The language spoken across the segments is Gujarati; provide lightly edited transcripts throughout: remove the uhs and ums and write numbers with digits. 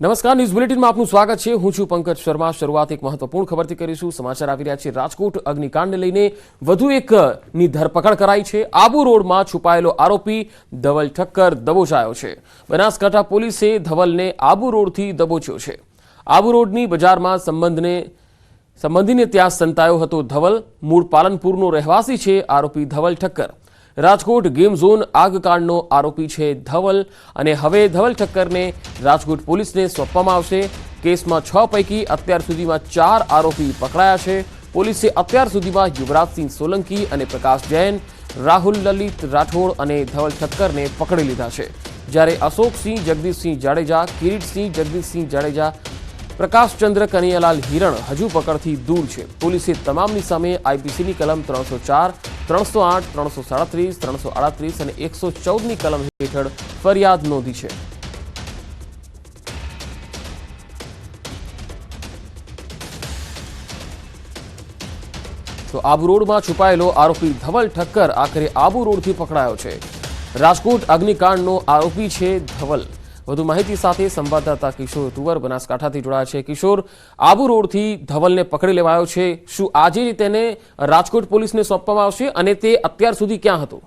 નમસ્કાર, ન્યૂઝ બુલેટિનમાં આપનું સ્વાગત છે। હું છું પંકજ શર્મા। શરૂઆત એક મહત્વપૂર્ણ ખબરથી કરીશું। સમાચાર આવી રહ્યા છે રાજકોટ અગ્નિકાંડને લઈને વધુ એકની ધરપકડ કરાઈ છે। આબુ રોડમાં છુપાયેલો આરોપી ધવલ ઠક્કર દબોચાયો છે। બનાસકાંઠા પોલીસે ધવલને આબુ રોડથી દબોચ્યો છે। આબુ રોડની બજારમાં સંબંધીને ત્યાં સંતાયો હતો ધવલ। મૂળ પાલનપુરનો રહેવાસી છે આરોપી ધવલ ઠક્કર। રાજકોટ ગેમ ઝોન આગકાંડનો આરોપી છે ધવલ અને હવે ધવલ ઠક્કરને રાજકોટ પોલીસને સોંપવામાં આવશે। કેસમાં 6 પૈકી અત્યાર સુધીમાં 4 આરોપી પકડાયા છે। પોલીસે અત્યાર સુધીમાં યુવરાજસિંહ સોલંકી અને પ્રકાશ જૈન, રાહુલ લલિત રાઠોડ અને ધવલ ઠક્કરને પકડી લીધા છે। જ્યારે અશોકસિંહ જગદીશસિંહ જાડેજા, કિરીટસિંહ જગદીશસિંહ જાડેજા, પ્રકાશચંદ્ર કનૈયાલાલ હિરણ હજુ પકડથી દૂર છે। પોલીસે તમામની સામે આઈપીસીની કલમ 304, 308, 337, 338 અને 114ની કલમ હેઠળ ફરિયાદ નોંધી છે। તો આબુ રોડમાં છુપાયેલો આરોપી ધવલ ઠક્કર આખરે આબુ રોડથી પકડાયો છે। રાજકોટ અગ્નિકાંડનો આરોપી છે ધવલ। વધુ માહિતી સાથે સંવાદદાતા કિશોર તુવર બનાસકાંઠાથી જોડાયા છે। કિશોર, આબુ રોડથી ધવલને પકડી લેવાયો છે। શું આજે જ તેને રાજકોટ પોલીસને સોંપવામાં આવશે અને તે અત્યાર સુધી ક્યાં હતો?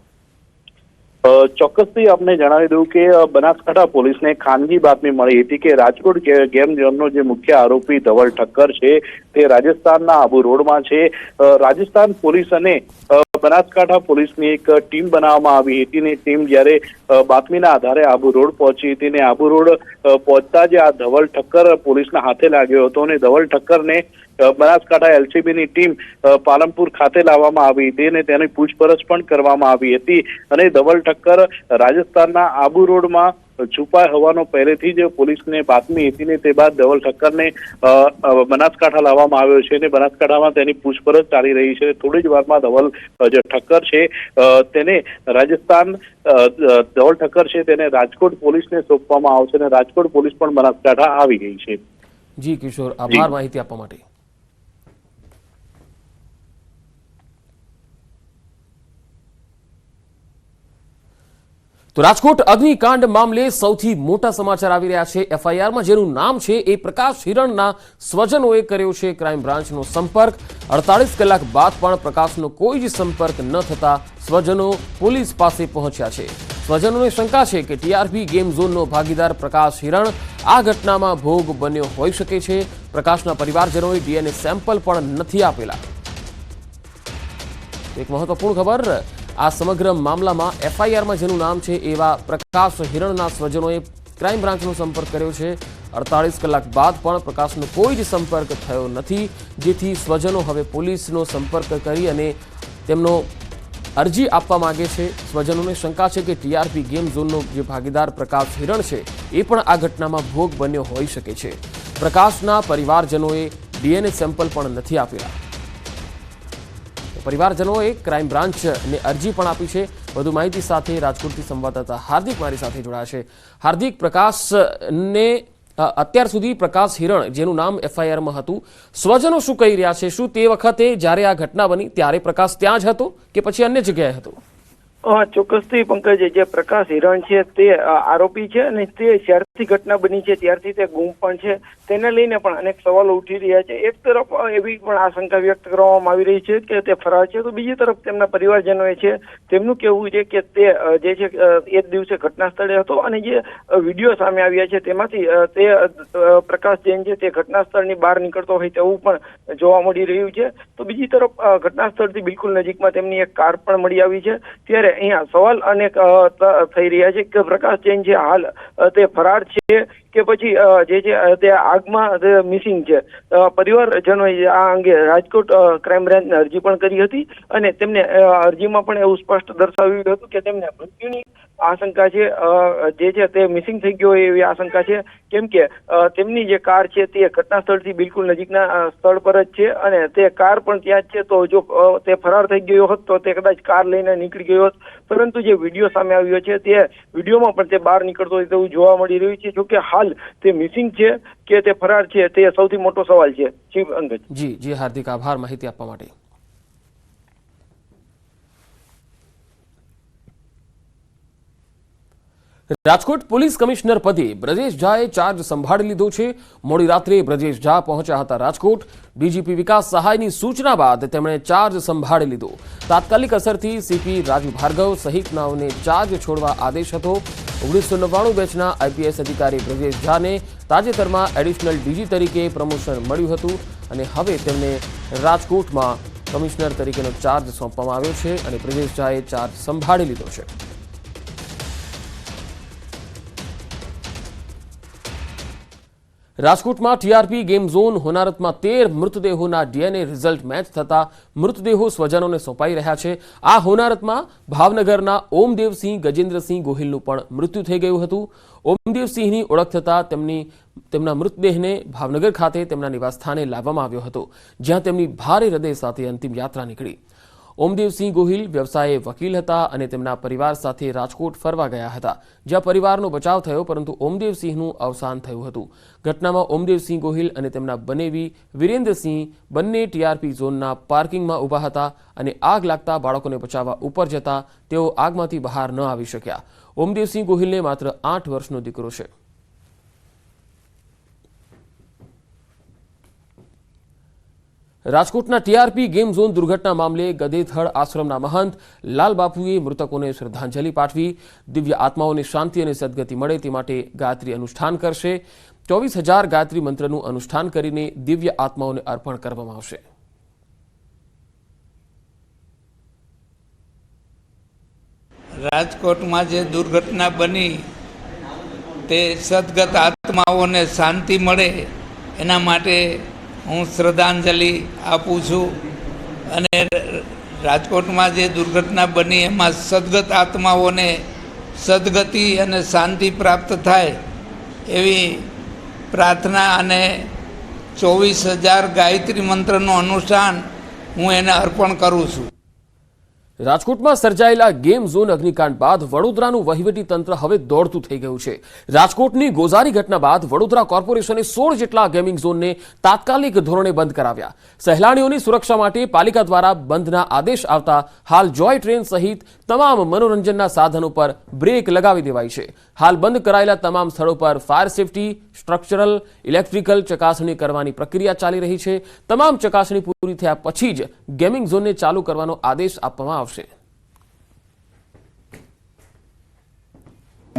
ચોક્કસથી આપને જણાવી દઉં કે બનાસકાંઠા પોલીસને ખાનગી બાતમી મળી હતી કે રાજકોટ ગેમ ઝોનનો જે મુખ્ય આરોપી ધવલ ઠક્કર છે તે રાજસ્થાનના આબુ રોડમાં છે। રાજસ્થાન પોલીસ અને બનાસકાંઠા પોલીસની એક ટીમ બનાવવામાં આવી હતી ને ટીમ જ્યારે બાતમીના આધારે આબુ રોડ પહોંચી હતી ને આબુ રોડ પહોંચતા જ આ ધવલ ઠક્કર પોલીસના હાથે લાગ્યો હતો અને ધવલ ઠક્કરને બનાસકાંઠા એલસીબીની ટીમ પાલનપુર ખાતે લાવવામાં આવી હતી અને તેની પૂછપરછ પણ કરવામાં આવી હતી અને ધવલ ઠક્કર રાજસ્થાનના આબુ રોડમાં છુપાય હોવાનો પહેલેથી જ પોલીસને બાતમી હતી ને તે બાદ ધવલ ઠક્કરને બનાસકાંઠા લાવવામાં આવ્યો છે અને બનાસકાંઠામાં તેની પૂછપરછ ચાલી રહી છે। થોડી જ વારમાં ધવલ જે ઠક્કર છે તેને ધવલ ઠક્કર છે તેને રાજકોટ પોલીસને સોંપવામાં આવશે અને રાજકોટ પોલીસ પણ બનાસકાંઠા આવી ગઈ છે। જી કિશોર, આભાર માહિતી આપવા માટે। તો રાજકોટ અગ્નિકાંડ મામલે સૌથી મોટા સમાચાર આવી રહ્યા છે। એફઆઈઆરમાં જેનું નામ છે એ પ્રકાશ હિરણના સ્વજનોએ કર્યો છે ક્રાઇમ બ્રાન્ચનો સંપર્ક। 48 કલાક બાદ પણ પ્રકાશનો કોઈ જ સંપર્ક ન થતા સ્વજનો પોલીસ પાસે પહોંચ્યા છે। સ્વજનોને શંકા છે કે ટીઆરપી ગેમ ઝોનનો ભાગીદાર પ્રકાશ હિરણ આ ઘટનામાં ભોગ બન્યો હોઈ શકે છે। પ્રકાશના પરિવારજનોએ ડીએનએ સેમ્પલ પણ નથી આપેલા। એક મહત્વપૂર્ણ ખબર, આ સમગ્ર મામલામાં એફઆઈઆરમાં જેનું નામ છે એવા પ્રકાશ હિરણના સ્વજનોએ ક્રાઇમ બ્રાન્ચનો સંપર્ક કર્યો છે। 48 કલાક બાદ પણ પ્રકાશનો કોઈ જ સંપર્ક થયો નથી, જેથી સ્વજનો હવે પોલીસનો સંપર્ક કરી અને તેમનો અરજી આપવા માંગે છે। સ્વજનોને શંકા છે કે ટીઆરપી ગેમ ઝોનનો જે ભાગીદાર પ્રકાશ હિરણ છે એ પણ આ ઘટનામાં ભોગ બન્યો હોઈ શકે છે। પ્રકાશના પરિવારજનોએ ડીએનએ સેમ્પલ પણ નથી આપેલા। પરિવારજનોએ ક્રાઇમ બ્રાન્ચને અરજી પણ આપી છે। વધુ માહિતી સાથે રાજકોટથી સંવાદદાતા હાર્દિક મારી સાથે જોડાયા છે। હાર્દિક, પ્રકાશને અત્યાર સુધી પ્રકાશ હિરણ જેનું નામ એફઆઈઆરમાં હતું, સ્વજનો શું કહી રહ્યા છે? શું તે વખતે જ્યારે આ ઘટના બની ત્યારે પ્રકાશ ત્યાં જ હતો કે પછી અન્ય જગ્યાએ હતો? ચોક્કસથી પંકજ, જે પ્રકાશ હિરણ છે તે આરોપી છે અને તે જ્યારથી ઘટના બની છે ત્યારથી તે ગુમ પણ છે। તેને લઈને પણ અનેક સવાલો ઉઠી રહ્યા છે। એક તરફ એવી પણ આશંકા વ્યક્ત કરવામાં આવી રહી છે કે તે ફરાર છે, તો બીજી તરફ તેમના પરિવારજનોએ છે તેમનું કહેવું છે કે તે જે છે એ દિવસે ઘટના સ્થળે હતો અને જે વિડીયો સામે આવ્યા છે તેમાંથી તે પ્રકાશ જૈન છે તે ઘટના સ્થળની બહાર નીકળતો હોય તેવું પણ જોવા મળી રહ્યું છે। તો બીજી તરફ ઘટના સ્થળથી બિલકુલ નજીકમાં તેમની એક કાર પણ મળી આવી છે। ત્યારે અહીંયા સવાલ અનેક થઈ રહ્યા છે કે પ્રકાશ જૈન છે હાલ તે ફરાર છે કે પછી જે છે તે આગમાં મિસિંગ છે। પરિવારજનોએ આ અંગે રાજકોટ ક્રાઇમ બ્રાન્ચને અરજી પણ કરી હતી અને તેમને અરજીમાં પણ એવું સ્પષ્ટ દર્શાવ્યું હતું કે તેમને મૃત્યુની આશંકા છે, જે છે તે મિસિંગ થઈ ગયો એવી આશંકા છે, કેમ કે તેમની જે કાર છે તે ઘટના સ્થળથી બિલકુલ નજીકના સ્થળ પર જ છે અને તે કાર પણ ત્યાં જ છે। તો જો તે ફરાર થઈ ગયો હોત તો તે કદાચ કાર લઈને નીકળી ગયો હોત, પરંતુ જે વિડીયો સામે આવ્યો છે તે વિડીયોમાં પણ તે બહાર નીકળતો હોય તેવું જોવા મળી રહ્યું છે। જોકે હાલ તે મિસિંગ છે કે તે ફરાર છે તે સૌથી મોટો સવાલ છે। જી હાર્દિક, આભાર માહિતી આપવા માટે। રાજકોટ પોલીસ કમિશનર પદે બ્રજેશ ઝાએ ચાર્જ સંભાળી લીધો છે। મોડી રાત્રે બ્રજેશ ઝા પહોંચ્યા હતા રાજકોટ। ડીજીપી વિકાસ સહાયની સૂચના બાદ તેમણે ચાર્જ સંભાળી લીધો। તાત્કાલિક અસરથી સીપી રાજુ ભાર્ગવ સહિતનાઓને ચાર્જ છોડવા આદેશ હતો। 1999 બેચના આઈપીએસ અધિકારી બ્રજેશ ઝાને તાજેતરમાં એડિશનલ ડીજી તરીકે પ્રમોશન મળ્યું હતું અને હવે તેમને રાજકોટમાં કમિશનર તરીકેનો ચાર્જ સોંપવામાં આવ્યો છે અને બ્રજેશ ઝાએ ચાર્જ સંભાળી લીધો છે। રાજકોટમાં ટીઆરપી ગેમ ઝોન હોનારતમાં 13 મૃતદેહોના ડીએનએ રિઝલ્ટ મેચ થતા મૃતદેહો સ્વજનોને સોંપાઈ રહ્યા છે। આ હોનારતમાં ભાવનગરના ઓમદેવસિંહ ગજેન્દ્રસિંહ ગોહિલનું પણ મૃત્યુ થઈ ગયું હતું। ઓમદેવસિંહની ઓળખ થતાં તેમના મૃતદેહને ભાવનગર ખાતે તેમના નિવાસસ્થાને લાવવામાં આવ્યો હતો, જ્યાં તેમની ભારે હૃદય સાથે અંતિમ યાત્રા નીકળી। ઓમદેવસિંહ ગોહિલ વ્યવસાયે વકીલ હતા અને તેમના પરિવાર સાથે રાજકોટ ફરવા ગયા હતા, જ્યાં પરિવારનો બચાવ થયો, પરંતુ ઓમદેવસિંહનું અવસાન થયું હતું। ઘટનામાં ઓમદેવસિંહ ગોહિલ અને તેમના બનેવી વિરેન્દ્રસિંહ બંને ટીઆરપી ઝોનના પાર્કિંગમાં ઊભા હતા અને આગ લાગતા બાળકોને બચાવવા ઉપર જતા તેઓ આગમાંથી બહાર ન આવી શક્યા। ઓમદેવસિંહ ગોહિલને માત્ર 8 વર્ષનો દીકરો છે। રાજકોટના ટીઆરપી ગેમ ઝોન દુર્ઘટના મામલે ગદેથળ આશ્રમના મહંત લાલબાપુએ મૃતકોને શ્રદ્ધાંજલિ પાઠવી। દિવ્ય આત્માઓને શાંતિ અને સદગતિ મળે તે માટે ગાયત્રી અનુષ્ઠાન કરશે। 24,000 ગાયત્રી મંત્રનું અનુષ્ઠાન કરીને દિવ્ય આત્માઓને અર્પણ કરવામાં આવશે। રાજકોટમાં જે દુર્ઘટના બની તે સદગત આત્માઓને શાંતિ મળે એના માટે હું શ્રદ્ધાંજલિ આપું છું અને રાજકોટમાં જે દુર્ઘટના બની એમાં સદગત આત્માઓને સદગતિ અને શાંતિ પ્રાપ્ત થાય એવી પ્રાર્થના અને 24,000 ગાયત્રી મંત્રનું અનુષ્ઠાન હું એને અર્પણ કરું છું। રાજકોટમાં સર્જાયેલા ગેમ ઝોન અગ્નિકાંડ બાદ વડોદરાનું વહીવટી તંત્ર હવે દોડતું થઈ ગયું છે। રાજકોટની ગોઝારી ઘટના બાદ વડોદરા કોર્પોરેશને 16 જેટલા ગેમિંગ ઝોનને તાત્કાલિક ધોરણે બંધ કરાવ્યા। સહેલાણીઓની સુરક્ષા માટે પાલિકા દ્વારા બંધના આદેશ આવતા હાલ જોય ટ્રેન સહિત તમામ મનોરંજનના સાધનો પર બ્રેક લગાવી દેવાઈ છે। હાલ બંધ કરાયેલા તમામ સ્થળો પર ફાયર સેફટી, સ્ટ્રક્ચરલ, ઇલેક્ટ્રિકલ ચકાસણી કરવાની પ્રક્રિયા ચાલી રહી છે। તમામ ચકાસણી પૂરી થયા પછી જ ગેમિંગ ઝોનને ચાલુ કરવાનો આદેશ આપવામાં આવશે।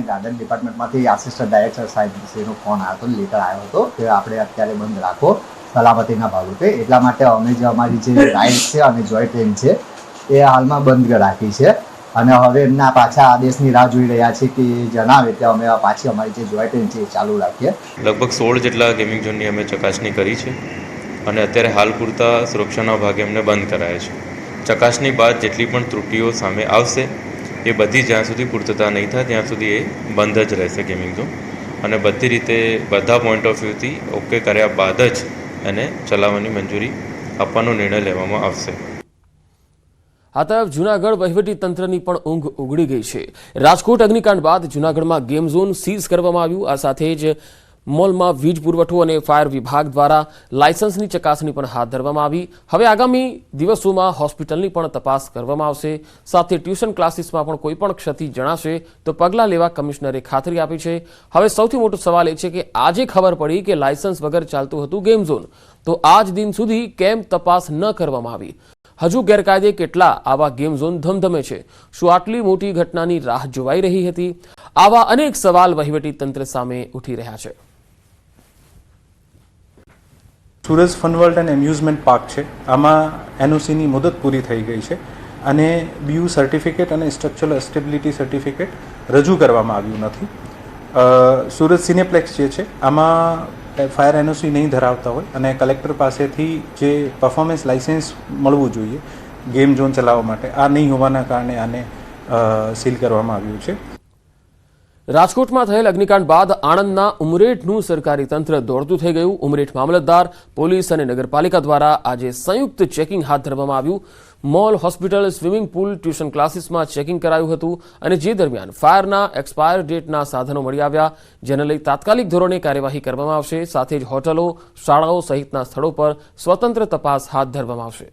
ગાર્ડન ડિપાર્ટમેન્ટમાંથી આસિસ્ટન્ટ ડાયરેક્ટર સાહેબનો ફોન આવ્યો હતો, લેટર આવ્યો હતો કે આપણે અત્યારે બંધ રાખો સલામતીના ભાગરૂપે। એટલા માટે અમે જે અમારી જે રાઇડ છે અને જોય ટ્રેન છે એ હાલમાં બંધ રાખી છે અને હવે એમના પાછા આદેશની રાહ જોઈ રહ્યા છે કે જણાવે કે અમે પાછી અમારી જે જોય ટ્રેન છે એ ચાલુ રાખીએ। લગભગ 16 જેટલા ગેમિંગ ઝોનની અમે ચકાસણી કરી છે અને અત્યારે હાલ પૂરતા સુરક્ષાના ભાગે અમને બંધ કરાયા છે। ચકાસણી બાદ જેટલી પણ ત્રુટીઓ સામે આવશે એ બધી જ્યાં સુધી પૂર્તતા નહીં થાય ત્યાં સુધી એ બંધ જ રહેશે ગેમિંગ ઝોન અને બધી રીતે બધા પોઈન્ટ ઓફ વ્યૂથી ઓકે કર્યા બાદ જ એને ચલાવવાની મંજૂરી આપવાનો નિર્ણય લેવામાં આવશે। આ તરફ જૂનાગઢ વહીવટી તંત્રની પણ ઊંઘ ઉગડી ગઈ છે। રાજકોટ અગ્નિકાંડ બાદ જૂનાગઢમાં ગેમ ઝોન સીઝ કરવામાં આવ્યું। આ સાથે જ મોલમાં વીજ પુરવઠો અને ફાયર વિભાગ દ્વારા લાયસન્સની ચકાસણી પણ હાથ ધરવામાં આવી। હવે આગામી દિવસોમાં હોસ્પિટલની પણ તપાસ કરવામાં આવશે। સાથે ટ્યુશન ક્લાસીસમાં પણ કોઈ પણ ક્ષતિ જણાશે તો પગલાં લેવા કમિશનરે ખાતરી આપી છે। હવે સૌથી મોટો સવાલ એ છે કે આજે ખબર પડી કે લાયસન્સ વગર ચાલતું હતું ગેમ ઝોન, તો આજ દિન સુધી કેમ તપાસ ન કરવામાં આવી? હજુ ગેરકાયદે કેટલા આવા ગેમ ઝોન ધમધમે છે? શું આટલી મોટી ઘટનાની રાહ જોવાઈ રહી હતી? આવા અનેક સવાલ વહીવટી તંત્ર સામે ઉઠી રહ્યા છે। સુરજ ફનવર્લ્ડ એન્ડ એમ્યુઝમેન્ટ પાર્ક છે, આમાં એનઓસીની મુદત પૂરી થઈ ગઈ છે અને બીયુ સર્ટિફિકેટ અને સ્ટ્રક્ચરલ સ્ટેબિલિટી સર્ટિફિકેટ રજૂ કરવામાં આવ્યું નથી। સુરજ સિનેપ્લેક્સ જે છે આમાં ફાયર એનઓસી નહીં ધરાવતા હોય અને કલેક્ટર પાસેથી જે પરફોર્મન્સ લાઇસન્સ મળવું જોઈએ ગેમ ઝોન ચલાવવા માટે આ નહીં હોવાના કારણે આને સીલ કરવામાં આવ્યું છે। રાજકોટમાં થયેલ અગ્નિકાંડ બાદ આણંદના ઉમરેઠનું સરકારી તંત્ર દોડતું થઈ ગયું। ઉમરેઠ મામલતદાર, પોલીસ અને નગરપાલિકા દ્વારા આજે સંયુક્ત ચેકિંગ હાથ ધરવામાં આવ્યું। Mall, hospital, swimming pool, tuition ક્લાસીસમાં ચેકિંગ કરાયું હતું અને જે દરમિયાન ફાયરના એક્સપાયર ડેટના સાધનો મળી આવ્યા, જેને લઈ તાત્કાલિક ધોરણે કાર્યવાહી કરવામાં આવશે। સાથે જ હોટલો, શાળાઓ સહિતના સ્થળો પર સ્વતંત્ર તપાસ હાથ ધરવામાં આવશે।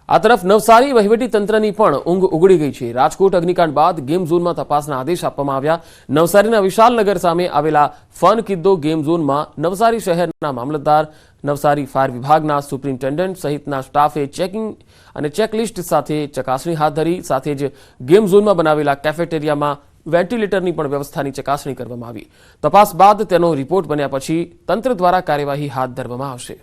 આ તરફ નવસારી વહીવટી તંત્રની પણ ઊંઘ ઉગડી ગઈ છે. રાજકોટ અગ્નિકાંડ બાદ ગેમ ઝોનમાં તપાસના આદેશ આપવામાં આવ્યા. નવસારીના વિશાલનગર સામે આવેલા ફન કિદ્દો ગેમ ઝોનમાં નવસારી શહેરના મામલતદાર, નવસારી ફાયર વિભાગના સુપ્રિન્ટેન્ડન્ટ સહિતના સ્ટાફે ચેકિંગ અને ચેકલિસ્ટ સાથે ચકાસણી હાથ ધરી. સાથે જ ગેમ ઝોનમાં બનાવેલા કેફેટેરિયામાં વેન્ટિલેટરની પણ વ્યવસ્થાની ચકાસણી કરવામાં આવી. તપાસ બાદ તેનો રિપોર્ટ બન્યા પછી તંત્ર દ્વારા કાર્યવાહી હાથ ધરવામાં આવશે.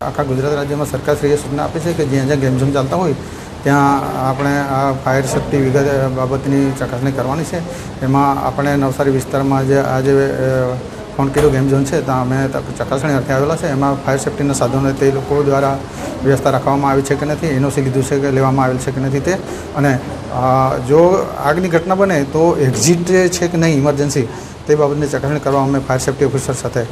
આખા ગુજરાત રાજ્યમાં સરકારશ્રીએ સૂચના આપી છે કે જ્યાં જ્યાં ગેમ ઝોન ચાલતા હોય ત્યાં આપણે આ ફાયર સેફ્ટી વિગત બાબતની ચકાસણી કરવાની છે. એમાં આપણે નવસારી વિસ્તારમાં જે ફોન કિલો ગેમ ઝોન છે ત્યાં અમે ચકાસણી અર્થે આવેલા છે. એમાં ફાયર સેફ્ટીના સાધનો તે લોકો દ્વારા વ્યવસ્થા રાખવામાં આવી છે કે નથી, એનઓસી લીધું છે કે લેવામાં આવેલ છે કે નથી તે, અને જો આગની ઘટના બને તો એક્ઝિટ છે કે નહીં ઇમરજન્સી તે બાબતની ચકાસણી કરવા અમે ફાયર સેફ્ટી ઓફિસર સાથે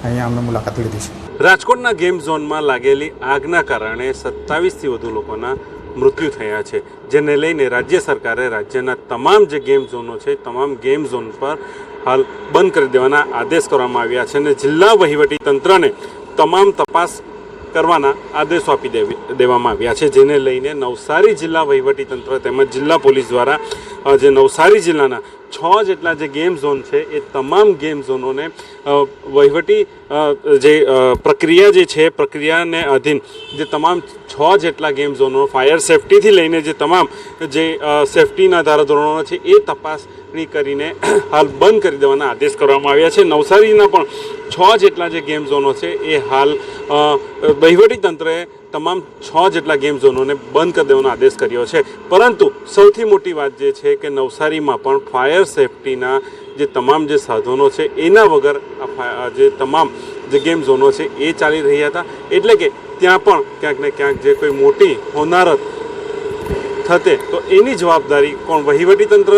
અહીંયા અમે મુલાકાત લીધી છે. રાજકોટના ગેમ ઝોનમાં લાગેલી આગના કારણે 27થી વધુ લોકોના મૃત્યુ થયા છે, જેને લઈને રાજ્ય સરકારે રાજ્યના તમામ જે ગેમ ઝોનો છે તમામ ગેમ ઝોન પર હાલ બંધ કરી દેવાના આદેશ કરવામાં આવ્યા છે અને જિલ્લા વહીવટી તંત્રને તમામ તપાસ કરવાના આદેશો આપી દેવામાં આવ્યા છે, જેને લઈને નવસારી જિલ્લા વહીવટી તંત્ર તેમજ જિલ્લા પોલીસ દ્વારા જે નવસારી જિલ્લાના 6 જેટલા જે ગેમ ઝોન છે એ તમામ ગેમ ઝોનોને વહીવટી જે પ્રક્રિયા જે છે પ્રક્રિયાને અધીન જે તમામ 6 જેટલા ગેમ ઝોનો ફાયર સેફ્ટીથી લઈને જે તમામ જે સેફ્ટીના ધારાધોરણો છે એ તપાસણી કરીને હાલ બંધ કરી દેવાના આદેશ કરવામાં આવ્યા છે. નવસારીના પણ 6 જેટલા જે ગેમ ઝોનો છે એ હાલ વહીવટી તંત્રએ તમામ 6 જેટલા ગેમ ઝોનોને બંધ કરી દેવાનો આદેશ કર્યો છે. પરંતુ સૌથી મોટી વાત જે છે કે નવસારીમાં પણ ફાયર સેફ્ટીના જે તમામ જે સાધનો છે એના વગર જે તમામ જે ગેમ ઝોનો છે એ ચાલી રહ્યા હતા, એટલે કે ત્યાં પણ ક્યાંક ને ક્યાંક જે કોઈ મોટી હોનારત થતે તો એની જવાબદારી કોણ વહીવટી તંત્ર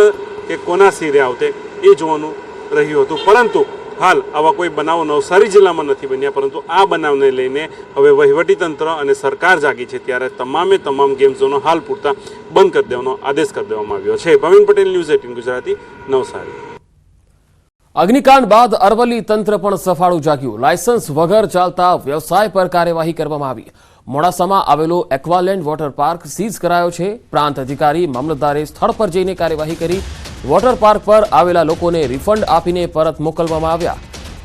કે કોના સિરે આવતે એ જોવાનું રહ્યું હતું. પરંતુ હાલ આવા કોઈ બનાવો નવસારી જિલ્લામાં નથી બન્યા, પરંતુ આ બનાવને લઈને હવે વહીવટીતંત્ર અને સરકાર જાગી છે, ત્યારે તમામે તમામ ગેમ ઝોનો હાલ પૂરતા બંધ કરી દેવાનો આદેશ કરી દેવામાં આવ્યો છે. ભવિન પટેલ, ન્યૂઝ 18 ગુજરાતી, નવસારી. અગ્નિકાંડ બાદ અરવલ્લી તંત્ર પણ સફાળું જાગ્યું. લાયસન્સ વગર ચાલતા વ્યવસાય પર કાર્યવાહી કરવામાં આવી. મોડાસામાં આવેલો એક્વાલેન્ડ વોટર પાર્ક સીઝ કરાયો છે. પ્રાંત અધિકારી મામલતદારે સ્થળ પર જઈને કાર્યવાહી કરી. વોટર પાર્ક પર આવેલા લોકોને રિફંડ આપીને પરત મોકલવામાં આવ્યા.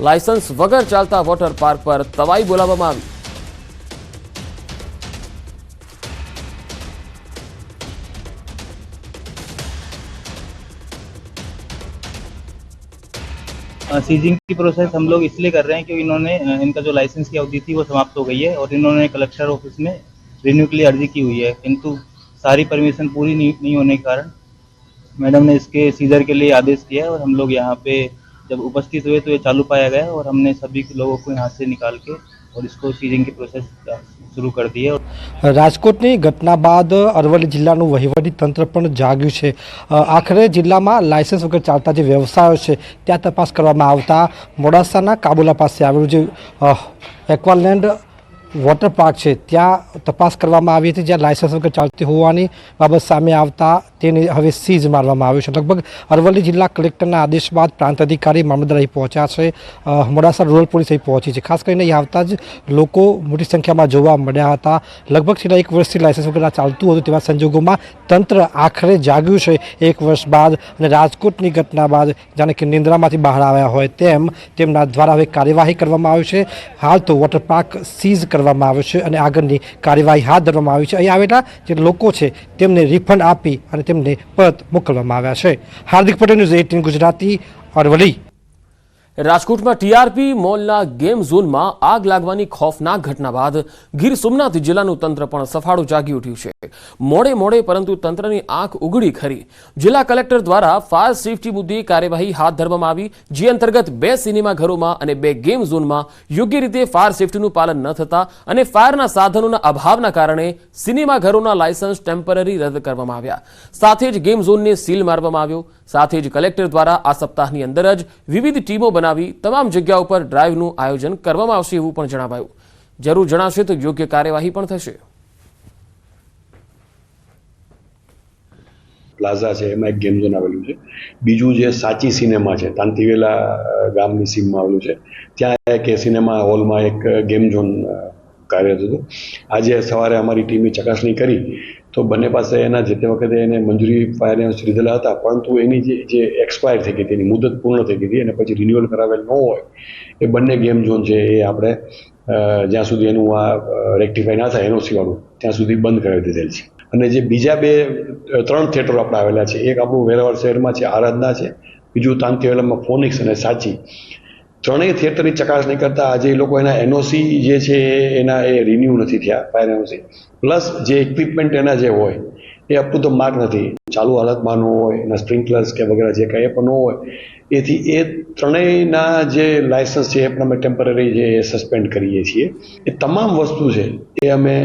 લાયસન્સ વગર ચાલતા વોટર પાર્ક પર તવાઈ બોલાવવામાં આવી. सीजिंग की प्रोसेस हम लोग इसलिए कर रहे हैं क्योंकि इन्होंने इनका जो लाइसेंस की अवधि थी वो समाप्त हो गई है और इन्होंने कलेक्टर ऑफिस में रिन्यू के लिए अर्जी की हुई है, किंतु सारी परमिशन पूरी नहीं होने के कारण मैडम ने इसके सीजर के लिए आदेश किया है और हम लोग यहाँ पे जब उपस्थित हुए तो ये चालू पाया गया और हमने सभी लोगों को यहाँ से निकाल के और इसको सीजिंग की प्रोसेस शुरू कर दी है. રાજકોટની ઘટના બાદ અરવલ્લી જિલ્લાનું વહીવટી તંત્ર પણ જાગ્યું છે. આખરે જિલ્લામાં લાયસન્સ વગર ચાલતા જે વ્યવસાયો છે ત્યાં તપાસ કરવામાં આવતા મોડાસાના કાબુલા પાસે આવેલું જે એક્વાલેન્ડ વોટર પાર્ક છે ત્યાં તપાસ કરવામાં આવી હતી, જ્યાં લાયસન્સ વગર ચાલતી હોવાની બાબત સામે આવતા તેને હવે સીઝ મારવામાં આવ્યું છે. લગભગ અરવલ્લી જિલ્લા કલેક્ટરના આદેશ બાદ પ્રાંત અધિકારી મામલતદાર અહીં પહોંચ્યા છે, મોડાસા રૂરલ પોલીસ અહીં પહોંચી છે. ખાસ કરીને અહીં આવતા જ લોકો મોટી સંખ્યામાં જોવા મળ્યા હતા. લગભગ છેલ્લા 1 વર્ષથી લાયસન્સ વગર ચાલતું હતું, તેવા સંજોગોમાં તંત્ર આખરે જાગ્યું છે 1 વર્ષ બાદ, અને રાજકોટની ઘટના બાદ જાણે કે નિંદ્રામાંથી બહાર આવ્યા હોય તેમ તેમના દ્વારા હવે કાર્યવાહી કરવામાં આવી છે. હાલ તો વોટર પાર્ક સીઝ કરવામાં આવ્યો છે અને આગળની કાર્યવાહી હાથ ધરવામાં આવી છે. અહીં આવેલા જે લોકો છે તેમને રિફંડ આપી અને તેમને પરત મોકલવામાં આવ્યા છે. હાર્દિક પટેલ, ન્યૂઝ 18 ગુજરાતી, અરવલ્લી. રાજકોટમાં ટીઆરપી મોલના ગેમ ઝોનમાં આગ લાગવાની ખોફનાક ઘટના બાદ ગીર સોમનાથ જિલ્લાનું તંત્ર પણ સફાળું જાગી ઉઠ્યું છે. મોડે પરંતુ તંત્રની આંખ ઉઘડી ખરી. જિલ્લા કલેક્ટર દ્વારા ફાયર સેફટી મુદ્દે કાર્યવાહી હાથ ધરવામાં આવી, જે અંતર્ગત 2 સિનેમાઘરોમાં અને 2 ગેમ ઝોનમાં યોગ્ય રીતે ફાયર સેફટીનું પાલન ન થતા અને ફાયરના સાધનોના અભાવના કારણે સિનેમાઘરોના લાયસન્સ ટેમ્પરરી રદ કરવામાં આવ્યા. સાથે જ ગેમ ઝોનને સીલ મારવામાં આવ્યો. સાથે જ કલેક્ટર દ્વારા આ સપ્તાહની અંદર જ વિવિધ ટીમો બનાવી તમામ જગ્યાઓ પર ડ્રાઈવનું આયોજન કરવામાં આવશે એવું પણ જણાવાયું. જરૂર જણાશે તો યોગ્ય કાર્યવાહી પણ થશે. પ્લાઝા છે એમાં એક ગેમ ઝોન આવેલું છે. બીજું જે સાચી સિનેમા છે તાંતીવેલા ગામની સીમમાં આવેલું છે, ત્યાં એક સિનેમા હોલમાં એક ગેમ ઝોન કાર્યરત હતું. આજે સવારે અમારી ટીમે ચકાસણી કરી તો બંને પાસે એના જે તે વખતે એને મંજૂરી ફાયર લીધેલા હતા, પરંતુ એની જે એક્સપાયર થઈ ગઈ હતી, એની મુદત પૂર્ણ થઈ ગઈ હતી અને પછી રિન્યુઅલ કરાવેલ ન હોય એ બંને ગેમ ઝોન છે એ આપણે જ્યાં સુધી એનું આ રેક્ટિફાઈ ના થાય એનઓસી વાળું ત્યાં સુધી બંધ કરાવી દીધેલ છે. અને જે બીજા 3 થિયેટરો આપણે આવેલા છે, એક આપણું વેરાવળ શહેરમાં છે, આરાધના છે, બીજું તાંતીવેલામાં ફોનિક્સ અને સાચી. ત્રણેય થિયેટરની ચકાસણી કરતાં આજે એ લોકો એના એનઓસી જે છે એના એ રિન્યૂ નથી થયા, ફાયર એનઓસી, પ્લસ જે ઇક્વિપમેન્ટ એના જે હોય એ અપ ટુ ધ માર્ક નથી, ચાલુ હાલતમાં ન હોય, એના સ્પ્રિંકલર્સ કે વગેરે જે કાંઈ પણ ન હોય, એથી એ ત્રણેયના જે લાયસન્સ છે એ પણ અમે ટેમ્પરરી જે સસ્પેન્ડ કરીએ છીએ. એ તમામ વસ્તુ છે એ અમે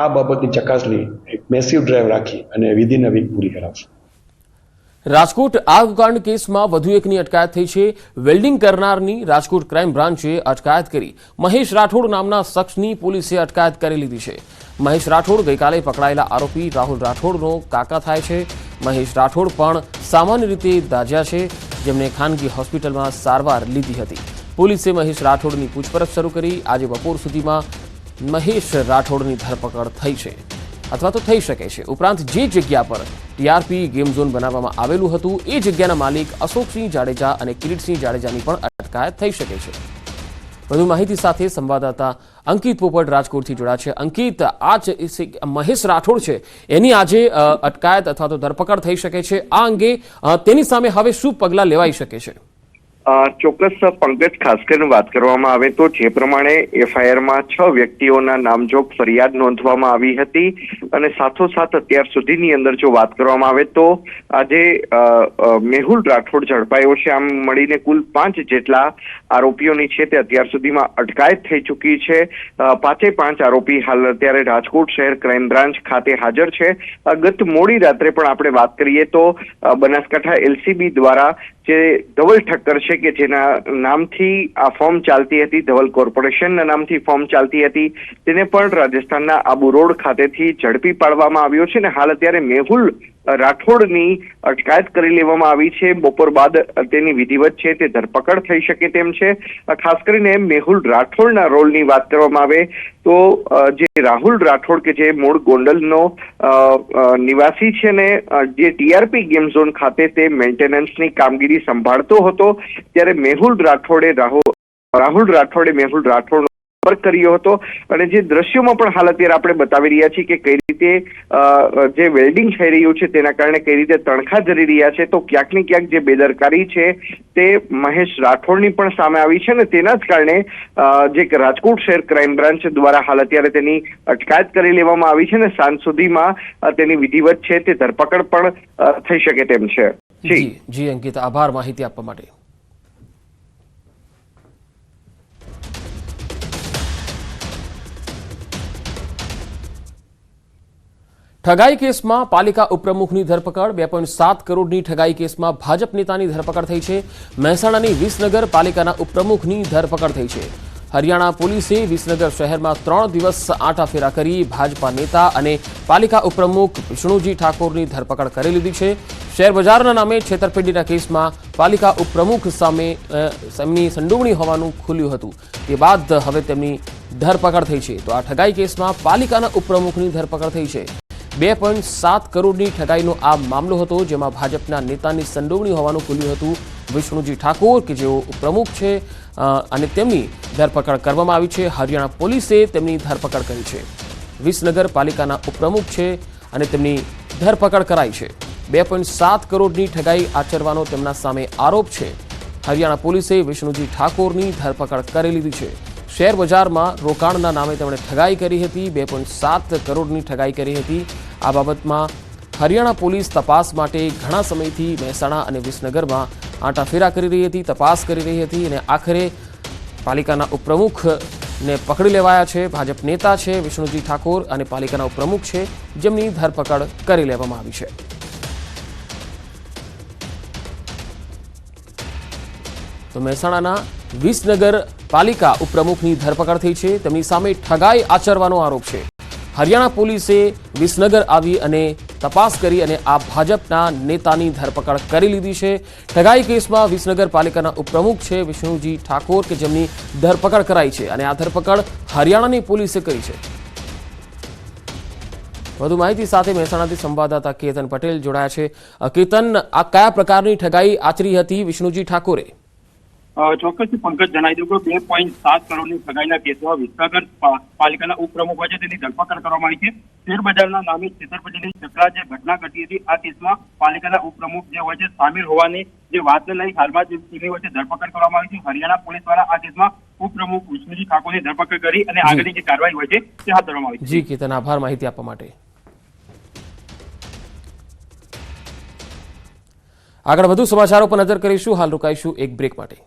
આ બાબતની ચકાસણી એક મેસિવ ડ્રાઈવ રાખી અને વિધિન અ વીક પૂરી કરાવશું. રાજકોટ આગકાંડ કેસમાં વધુ એકની અટકાયત થઈ છે. વેલ્ડિંગ કરનારની રાજકોટ ક્રાઇમ બ્રાન્ચે અટકાયત કરી. મહેશ રાઠોડ નામના શખ્સની પોલીસે અટકાયત કરી લીધી છે. મહેશ રાઠોડ ગઈકાલે પકડાયેલા આરોપી રાહુલ રાઠોડનો કાકા થાય છે. મહેશ રાઠોડ પણ સામાન્ય રીતે દાઝ્યા છે, જેમને ખાનગી હોસ્પિટલમાં સારવાર લીધી હતી. પોલીસે મહેશ રાઠોડની પૂછપરછ શરૂ કરી. આજે બપોર સુધીમાં મહેશ રાઠોડની ધરપકડ થઈ છે અથવા તો થઈ શકે છે. ઉપરાંત જે જગ્યા પર ટીઆરપી ગેમ ઝોન બનાવવામાં આવેલું હતું એ જગ્યાના માલિક અશોકસિંહ જાડેજા અને કિરીટસિંહ જાડેજાની પણ અટકાયત થઈ શકે છે. વધુ માહિતી સાથે સંવાદદાતા અંકિત પોપટ રાજકોટથી જોડાયા છે. અંકિત, આ મહેશ રાઠોડ છે એની આજે અટકાયત અથવા તો ધરપકડ થઈ શકે છે. આ અંગે તેની સામે હવે શું પગલાં લેવાઈ શકે છે? ચોક્કસ પંકજ, ખાસ કરીને વાત કરવામાં આવે તો જે પ્રમાણે એફઆઈઆરમાં 6 વ્યક્તિઓના નામજોગ ફરિયાદ નોંધવામાં આવી હતી અને સાથોસાથ અત્યાર સુધીની અંદર જો વાત કરવામાં આવે તો આજે મેહુલ રાઠોડ ઝડપાયો છે. આમ મળીને કુલ 5 જેટલા આરોપીઓની છે તે અત્યાર સુધીમાં અટકાયત થઈ ચૂકી છે. 5 આરોપી હાલ અત્યારે રાજકોટ શહેર ક્રાઇમ બ્રાન્ચ ખાતે હાજર છે. ગત મોડી રાત્રે પણ આપણે વાત કરીએ તો બનાસકાંઠા એલસીબી દ્વારા જે ધવલ ઠક્કર છે કે જેના નામથી આ ફોર્મ ચાલતી હતી, ધવલ કોર્પોરેશનના નામથી ફોર્મ ચાલતી હતી, તેને પણ રાજસ્થાનના આબુ રોડ ખાતેથી ઝડપી પાડવામાં આવ્યો છે અને હાલ અત્યારે મેહુલ રાઠોડની અટકાયત કરી લેવામાં આવી છે. બપોર બાદ તેની વિધિવત છે તે ધરપકડ થઈ શકે તેમ છે. ખાસ કરીને મેહુલ રાઠોડના રોલની વાત કરવામાં આવે તો જે રાહુલ રાઠોડ કે જે મૂળ ગોંડલનો નિવાસી છે ને જે ટીઆરપી ગેમ ઝોન ખાતે તે મેન્ટેનન્સની કામગીરી સંભાળતો હતો, ત્યારે મેહુલ રાઠોડે મેહુલ રાઠોડ કર્યો હતો અને જે દ્રશ્યોમાં પણ હાલ અત્યારે આપણે બતાવી રહ્યા છીએ કે કઈ રીતે જે વેલ્ડિંગ થઈ રહ્યું છે તેના કારણે કઈ રીતે તણખા જરી રહ્યા છે, તો ક્યાંક ને ક્યાંક જે બેદરકારી છે તે મહેશ રાઠોડની પણ સામે આવી છે અને તેના જ કારણે જે રાજકોટ શહેર ક્રાઇમ બ્રાન્ચ દ્વારા હાલ અત્યારે તેની અટકાયત કરી લેવામાં આવી છે અને સાંજ સુધીમાં તેની વિધિવત છે તે ધરપકડ પણ થઈ શકે તેમ છે. જી અંકિત, આભાર માહિતી આપવા માટે. ઠગાઈ કેસમાં પાલિકા ઉપપ્રમુખની ધરપકડ. 2.7 કરોડની ઠગાઈ કેસમાં ભાજપ નેતાની ધરપકડ થઈ છે. મહેસાણાની વિસનગર પાલિકાના ઉપપ્રમુખની ધરપકડ થઈ છે. હરિયાણા પોલીસે વિસનગર શહેરમાં 3 દિવસ આંટાફેરા કરી ભાજપા નેતા અને પાલિકા ઉપપ્રમુખ વિષ્ણુજી ઠાકોરની ધરપકડ કરી લીધી છે. શેર બજારના નામે છેતરપિંડીના કેસમાં પાલિકા ઉપપ્રમુખ સામે તેમની સંડોવણી હોવાનું ખુલ્યું હતું. તે બાદ હવે તેમની ધરપકડ થઈ છે. તો આ ઠગાઈ કેસમાં પાલિકાના ઉપપ્રમુખની ધરપકડ થઈ છે. 2.7 કરોડની ઠગાઈનો આ મામલો હતો, જેમાં ભાજપના નેતાની સંડોવણી હોવાનું ખુલ્યું હતું. વિષ્ણુજી ઠાકોર કે જેઓ ઉપપ્રમુખ છે અને તેમની ધરપકડ કરવામાં આવી છે. હરિયાણા પોલીસે તેમની ધરપકડ કરી છે. વિસનગર પાલિકાના ઉપપ્રમુખ છે અને તેમની ધરપકડ કરાઈ છે. 2.7 કરોડની ઠગાઈ આચરવાનો તેમના સામે આરોપ છે. હરિયાણા પોલીસે વિષ્ણુજી ઠાકોરની ધરપકડ કરી લીધી છે. શેર બજારમાં રોકાણના નામે તેમણે ઠગાઈ કરી હતી. 2.7 કરોડની ઠગાઈ કરી હતી. આ બાબતમાં હરિયાણા પોલીસ તપાસ માટે ઘણા સમયથી મહેસાણા અને વિસનગરમાં આંટાફેરા કરી રહી હતી, તપાસ કરી રહી હતી અને આખરે પાલિકાના ઉપપ્રમુખને પકડી લેવાયા છે. ભાજપ નેતા છે વિષ્ણુજી ઠાકોર અને પાલિકાના ઉપપ્રમુખ છે જેમની ધરપકડ કરી લેવામાં આવી છે. તો મહેસાણાના વિસનગર પાલિકા ઉપપ્રમુખની ધરપકડ થઈ છે. તેમની સામે ઠગાઈ આચરવાનો આરોપ છે. હરિયાણા પોલીસે વિસનગર આવી અને તપાસ કરી અને આ ભાજપના નેતાની ધરપકડ કરી લીધી છે. ઠગાઈ કેસમાં વિસનગર પાલિકાના ઉપપ્રમુખ છે વિષ્ણુજી ઠાકોર કે જેમની ધરપકડ કરાઈ છે અને આ ધરપકડ હરિયાણાની પોલીસે કરી છે. વધુ માહિતી સાથે મહેસાણાથી સંવાદદાતા કેતન પટેલ જોડાયા છે. કેતન, આ કયા પ્રકારની ઠગાઈ આચરી હતી વિષ્ણુજી ઠાકોરે? ચોક્કસથી પંકજ જણાવી દઉં કે 2.7 કરોડની ઠગાઈના કેસમાં વિસનગર પાલિકાના ઉપપ્રમુખ હોય છે તેની ધરપકડ કરવામાં આવી છે. શેરબજારના નામે છેતરપિંડીની ચક્રા જે ઘટના ઘટી હતી આ કેસમાં પાલિકાના ઉપપ્રમુખ જે હોય છે સામેલ હોવાની જે વાતને લઈ હાલમાં જે ટીમની વચ્ચે ધરપકડ કરવામાં આવી છે. હરિયાણા પોલીસ દ્વારા આ કેસમાં ઉપપ્રમુખ વિષ્ણુજી ઠાકોરની ધરપકડ કરી અને આગળની જે કાર્યવાહી હોય છે તે હાથ ધરવામાં આવી છે. જી કેતન, આભાર માહિતી આપવા માટે. આગળ વધુ સમાચારો પર નજર કરીશું. હાલ રોકાઈશું એક બ્રેક માટે.